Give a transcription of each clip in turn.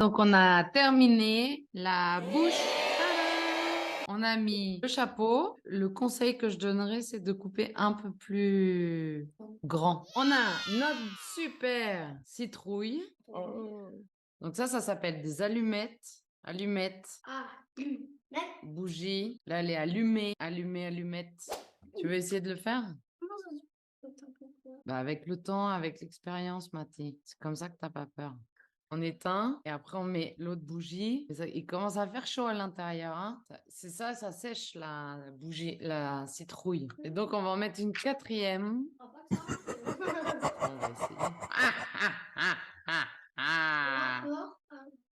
Donc, on a terminé la bouche. Tada! On a mis le chapeau. Le conseil que je donnerais, c'est de couper un peu plus grand. On a notre super citrouille. Donc ça s'appelle des allumettes. Allumettes, bougie. Là, elle est allumée. Allumée, allumette. Tu veux essayer de le faire? Bah, avec le temps, avec l'expérience, Mathé. C'est comme ça que t'as pas peur. On éteint et après on met l'autre bougie. Il commence à faire chaud à l'intérieur, hein. C'est ça, ça sèche la bougie, la citrouille. Et donc on va en mettre une quatrième. On va essayer. Ah, ah, ah, ah, ah.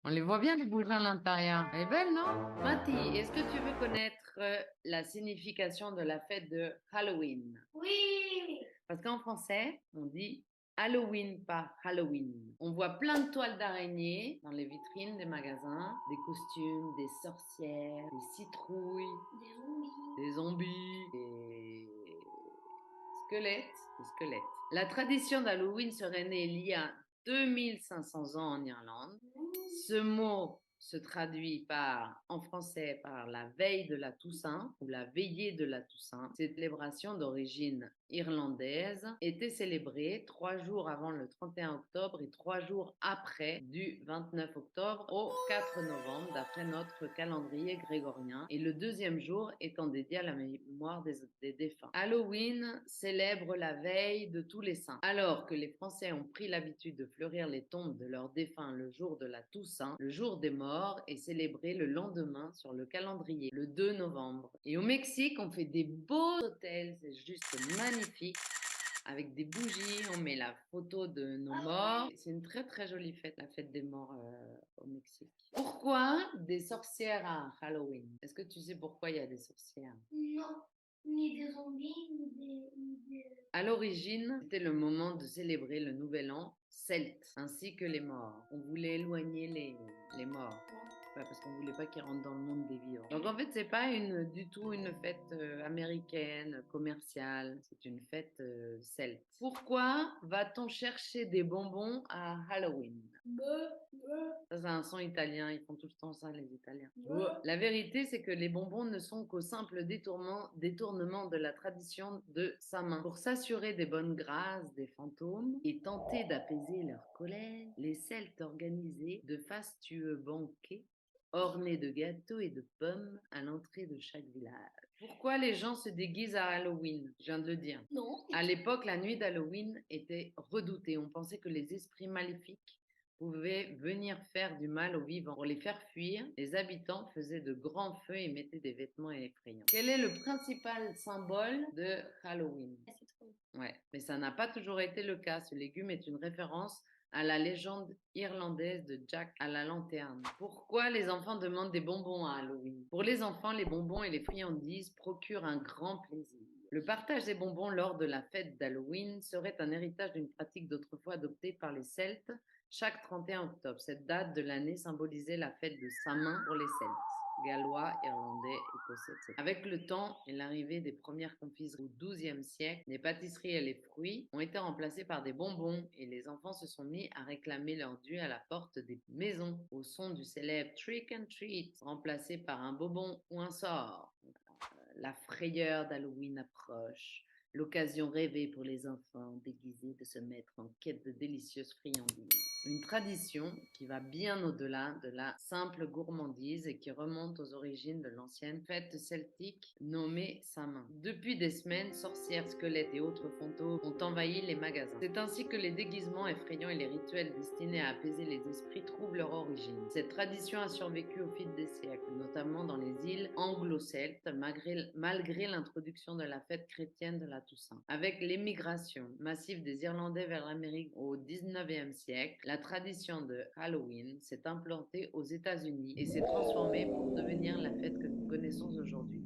On les voit bien les bougies à l'intérieur. Elle est belle, non? Mati, est-ce que tu veux connaître la signification de la fête de Halloween? Oui. Parce qu'en français, on dit Halloween, pas Halloween. On voit plein de toiles d'araignées dans les vitrines des magasins, des costumes, des sorcières, des citrouilles, des zombies, des squelettes, des squelettes. La tradition d'Halloween serait née il y a 2500 ans en Irlande. Ce mot se traduit en français par la veille de la Toussaint ou la veillée de la Toussaint. Cette célébration d'origine irlandaise était célébrée 3 jours avant le 31 octobre et 3 jours après, du 29 octobre au 4 novembre, d'après notre calendrier grégorien, et le deuxième jour étant dédié à la mémoire des défunts. Halloween célèbre la veille de tous les saints. Alors que les Français ont pris l'habitude de fleurir les tombes de leurs défunts le jour de la Toussaint, le jour des morts est célébré le lendemain sur le calendrier, le 2 novembre. Et au Mexique, on fait des beaux hôtels, c'est juste magnifique. Avec des bougies, on met la photo de nos morts. C'est une très très jolie fête, la fête des morts au Mexique. Pourquoi des sorcières à Halloween? Est-ce que tu sais pourquoi il y a des sorcières? Non, ni des zombies, ni des... À l'origine, c'était le moment de célébrer le nouvel an celte, ainsi que les morts. On voulait éloigner les morts. Ouais, parce qu'on voulait pas qu'ils rentrent dans le monde des vivants. Donc en fait, c'est pas du tout une fête américaine, commerciale. C'est une fête celte. Pourquoi va-t-on chercher des bonbons à Halloween? Ça, c'est un son italien. Ils font tout le temps ça, les Italiens. La vérité, c'est que les bonbons ne sont qu'au simple détournement de la tradition de sa main. Pour s'assurer des bonnes grâces des fantômes et tenter d'apaiser leur colère, les Celtes organisaient de fastueux banquets ornés de gâteaux et de pommes à l'entrée de chaque village. Pourquoi les gens se déguisent à Halloween? Je viens de le dire. Non. À l'époque, la nuit d'Halloween était redoutée. On pensait que les esprits maléfiques pouvaient venir faire du mal aux vivants. Pour les faire fuir, les habitants faisaient de grands feux et mettaient des vêtements effrayants. Quel est le principal symbole de Halloween? Ouais, mais ça n'a pas toujours été le cas. Ce légume est une référence à la légende irlandaise de Jack à la lanterne. Pourquoi les enfants demandent des bonbons à Halloween? Pour les enfants, les bonbons et les friandises procurent un grand plaisir. Le partage des bonbons lors de la fête d'Halloween serait un héritage d'une pratique d'autrefois adoptée par les Celtes chaque 31 octobre. Cette date de l'année symbolisait la fête de Samin pour les Celtes. Gallois, Irlandais, Écossais, etc. Avec le temps et l'arrivée des premières confiseries au XIIe siècle, les pâtisseries et les fruits ont été remplacés par des bonbons et les enfants se sont mis à réclamer leur dû à la porte des maisons au son du célèbre Trick and Treat, remplacé par un bonbon ou un sort. La frayeur d'Halloween approche, l'occasion rêvée pour les enfants déguisés de se mettre en quête de délicieuses friandises. Une tradition qui va bien au-delà de la simple gourmandise et qui remonte aux origines de l'ancienne fête celtique nommée Samin. Depuis des semaines, sorcières, squelettes et autres fantômes ont envahi les magasins. C'est ainsi que les déguisements effrayants et les rituels destinés à apaiser les esprits trouvent leur origine. Cette tradition a survécu au fil des siècles, notamment dans les îles anglo-celtes, malgré l'introduction de la fête chrétienne de la Toussaint. Avec l'émigration massive des Irlandais vers l'Amérique au 19e siècle, la tradition de Halloween s'est implantée aux États-Unis et s'est transformée pour devenir la fête que nous connaissons aujourd'hui.